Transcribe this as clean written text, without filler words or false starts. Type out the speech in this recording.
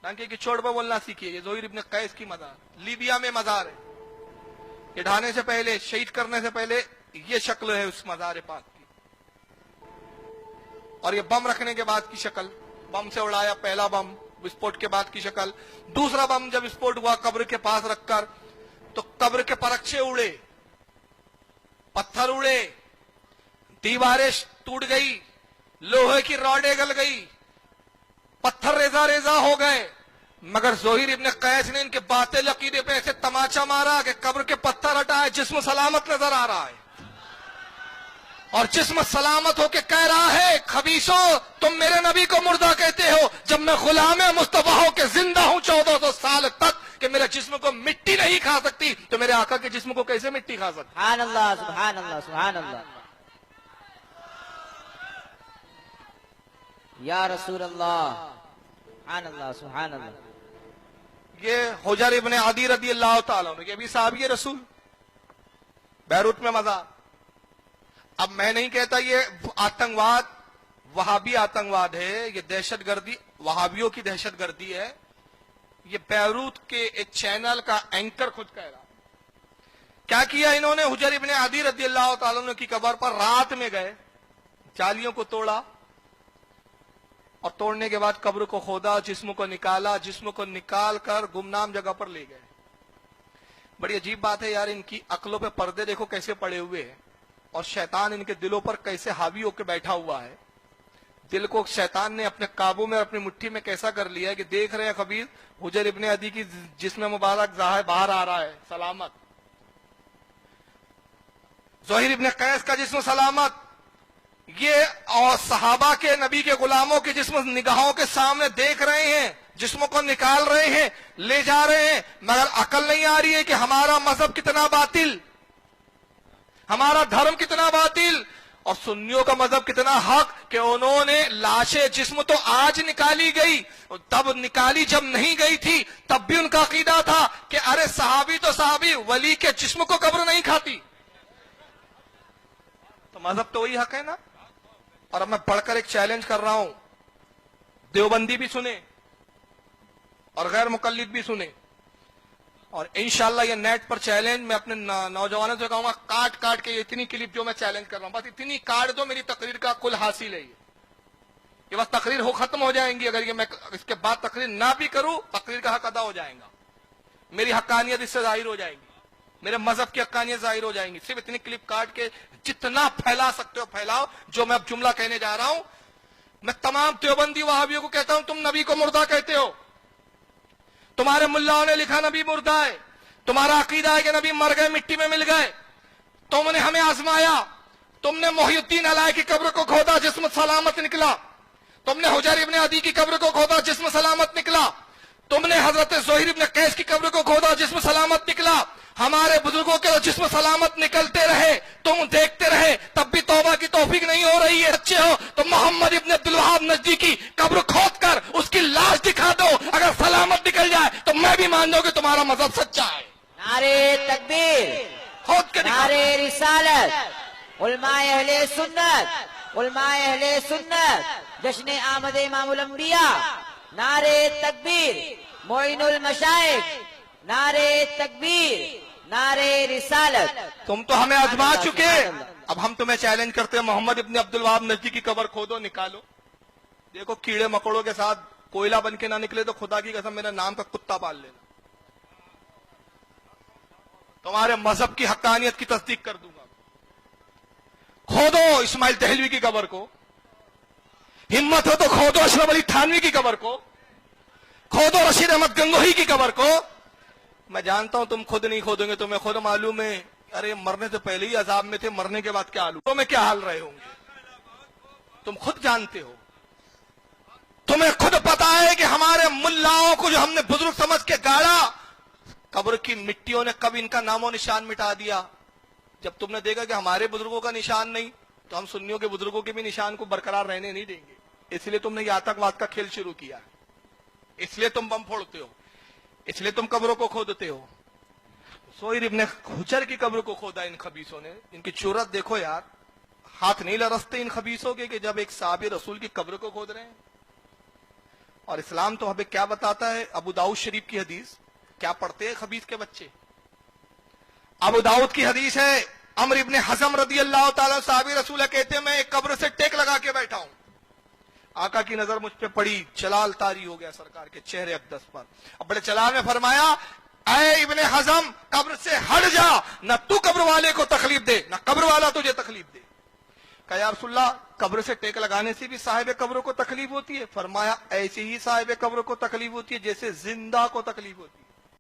टांके की चोट पर बोलना सीखिए। ये ज़ोहिर इब्न कैस की मज़ार, लीबिया में मज़ार है। ये ढाने से पहले, शहीद करने से पहले ये शक्ल है उस मज़ार पाक की, और ये बम रखने के बाद की शक्ल, बम से उड़ाया पहला बम, विस्फोट के बाद की शक्ल। दूसरा बम जब विस्फोट हुआ कब्र के पास रखकर, तो कब्र के परक्षे उड़े, पत्थर उड़े, दीवारें टूट गई, लोहे की रॉडें गल गई, पत्थर रेजा रेजा हो गए। मगर ज़ोहिर इब्न कैस ने इनके बातिल अकीदे पे ऐसे तमाचा मारा कि कब्र के पत्थर हटाए, जिस्म सलामत नजर आ रहा है। और जिस्म सलामत होके कह रहा है, खबीसो तुम मेरे नबी को मुर्दा कहते हो, जब मैं गुलाम मुस्तफा हो के जिंदा हूं 1400 साल तक, कि मेरे जिस्म को मिट्टी नहीं खा सकती, तो मेरे आका के जिस्म को कैसे मिट्टी खा सकती? सुभान अल्लाह, सुभान अल्लाह, सुभान अल्लाह। या रसूल अल्लाह, सुभान अल्लाह, सुभान अल्लाह। ये हुजर इब्न अदी रदी अल्लाह ताला अन्हु, ये भी साहबी रसूल, बैरूत में मज़ार। अब मैं नहीं कहता ये आतंकवाद वहाबी आतंकवाद है, ये दहशतगर्दी वहाबियों की दहशतगर्दी है। ये बैरूत के एक चैनल का एंकर खुद कह रहा। क्या किया इन्होंने? हुजर इब्न अदी रदी अल्लाह ताला अन्हु की कब्र पर रात में गए, जालियों को तोड़ा, और तोड़ने के बाद कब्र को खोदा, जिस्म को निकाला, जिस्म को निकाल कर गुमनाम जगह पर ले गए। बड़ी अजीब बात है यार, इनकी अक्लों पे पर्दे देखो कैसे पड़े हुए हैं, और शैतान इनके दिलों पर कैसे हावी होकर बैठा हुआ है। दिल को शैतान ने अपने काबू में, अपनी मुट्ठी में कैसा कर लिया है कि देख रहे हैं खबीर हुजर इब्न अदी की जिस्म मुबारक ज़ाहिर बाहर आ रहा है सलामत, ज़ोहिर इब्न कैस का जिस्म सलामत, ये और सहाबा के नबी के गुलामों के जिस्म निगाहों के सामने देख रहे हैं, जिस्मों को निकाल रहे हैं, ले जा रहे हैं। मगर अकल नहीं आ रही है कि हमारा मजहब कितना बातिल, हमारा धर्म कितना बातिल, और सुन्नियों का मजहब कितना हक, कि उन्होंने लाशें, जिस्म तो आज निकाली गई, तब निकाली जब नहीं गई थी, तब भी उनका अकीदा था कि अरे सहाबी तो सहाबी, वली के जिस्म को कब्र नहीं खाती। तो मजहब तो वही हक है ना। और अब मैं पढ़कर एक चैलेंज कर रहा हूं, देवबंदी भी सुने और गैर मुकल्लिद भी सुने, और इंशाल्लाह ये नेट पर चैलेंज मैं अपने नौजवानों से कहूंगा, काट काट के इतनी क्लिप जो मैं चैलेंज कर रहा हूं, बस इतनी काट दो, मेरी तकरीर का कुल हासिल है ये बस तकरीर हो खत्म हो जाएंगी। अगर ये मैं इसके बाद तकरीर ना भी करूं, तकरीर का हक अदा हो जाएगा, मेरी हक्कानियत इससे जाहिर हो जाएगी, मेरे मजहब की हक्कानियत जाहिर हो जाएंगी। सिर्फ इतनी क्लिप काट के जितना फैला सकते हो फैलाओ। जो मैं अब जुमला कहने जा रहा हूं, मैं तमाम देवबंदी वहाबियों को कहता हूं, तुम नबी को मुर्दा कहते हो, तुम्हारे मुल्लाओं ने लिखा नबी मुर्दा है, तुम्हारा अकीदा है कि नबी मर गए, मिट्टी में मिल गए, तुमने हमें आजमाया, तुमने मोहिउद्दीन अलाई की कब्र को खोदा, जिस्म सलामत निकला, तुमने हुजर इब्न अदी की कब्र को खोदा, जिस्म सलामत निकला, तुमने हजरत ज़ोहिर इब्न कैस की कब्र को खोदा, जिस्म सलामत निकला। हमारे बुजुर्गों के जिस्म सलामत निकलते रहे, तुम देखते रहे, तब भी तौबा की तौफीक नहीं हो रही है। अच्छे हो तो मोहम्मद इब्न अब्दुल वहाब नजदीकी कब्र खोद कर उसकी लाश दिखा दो, अगर सलामत निकल जाए तो मैं भी मान जाऊं कि तुम्हारा मजहब सच्चा है। नारे तकबीर, खोद के दिखा। नारे रिसालत, उलमाए अहले सुन्नत, उलमाए अहले सुन्नत, जश्न आमद इमामुल अंबिया, नारे तकबीर, मोइनुल मशाइख, नारे तकबीर, नारे रिसालत। तुम तो हमें आजमा चुके, अब हम तुम्हें चैलेंज करते हैं, मोहम्मद इब्न अब्दुल वहाब नजदीकी कब्र खोदो, निकालो। देखो कीड़े मकोड़ों के साथ कोयला बन के ना निकले तो खुदा की कसम मेरे नाम का कुत्ता पाल लेना, तुम्हारे मजहब की हक्कानियत की तस्दीक कर दूंगा। खोदो इस्माइल दहलवी की कब्र को, हिम्मत हो तो खोदो अशरफ अली थानवी की कब्र को, खोदो रशीद अहमद गंगोही की कब्र को। मैं जानता हूं तुम खुद नहीं खोदोगे, तुम्हें खुद मालूम है, अरे मरने से पहले ही अजाब में थे, मरने के बाद क्या हाल में क्या हाल रहे होंगे, तुम खुद जानते हो। तुम्हें खुद पता है कि हमारे मुल्लाओं को जो हमने बुजुर्ग समझ के गाड़ा, कब्र की मिट्टियों ने कब इनका नामो निशान मिटा दिया। जब तुमने देखा कि हमारे बुजुर्गों का निशान नहीं, तो हम सुन्नियों के बुजुर्गों के भी निशान को बरकरार रहने नहीं देंगे। इसलिए तुमने ये आतंकवाद का खेल शुरू किया, इसलिए तुम बम फोड़ते हो, इसलिए तुम कब्रों को खोदते हो। ज़ोहिर इब्न हुजर की कब्र को खोदा इन खबीसों ने। इनकी चुरत देखो यार, हाथ नहीं लरसते इन खबीसों के कि जब एक साहबी रसूल की कब्र को खोद रहे हैं। اور اسلام تو ہمیں کیا بتاتا ہے؟ ابو داؤد شریف کی حدیث کیا پڑھتے ہیں خبیث کے بچے؟ ابو داؤد کی حدیث ہے، عمرو ابن حزم رضی اللہ تعالیٰ صحابی رسول کہتے ہیں میں ایک قبر سے ٹیک لگا کے بیٹھا ہوں، آقا کی نظر مجھ پہ پڑی، چلال طاری ہو گیا سرکار کے چہرے اقدس پر، اب بڑے چلال میں فرمایا اے ابن حزم قبر سے ہٹ جا، نہ تو قبر والے کو تکلیف دے نہ قبر والا تجھے تکلیف دے۔ کہا یا رسول اللہ قبر سے ٹیک لگانے سے بھی صاحب قبروں کو تکلیف ہوتی ہے؟ فرمایا ایسے ہی صاحب قبروں کو تکلیف ہوتی ہے جیسے زندہ کو تکلیف ہوتی ہے۔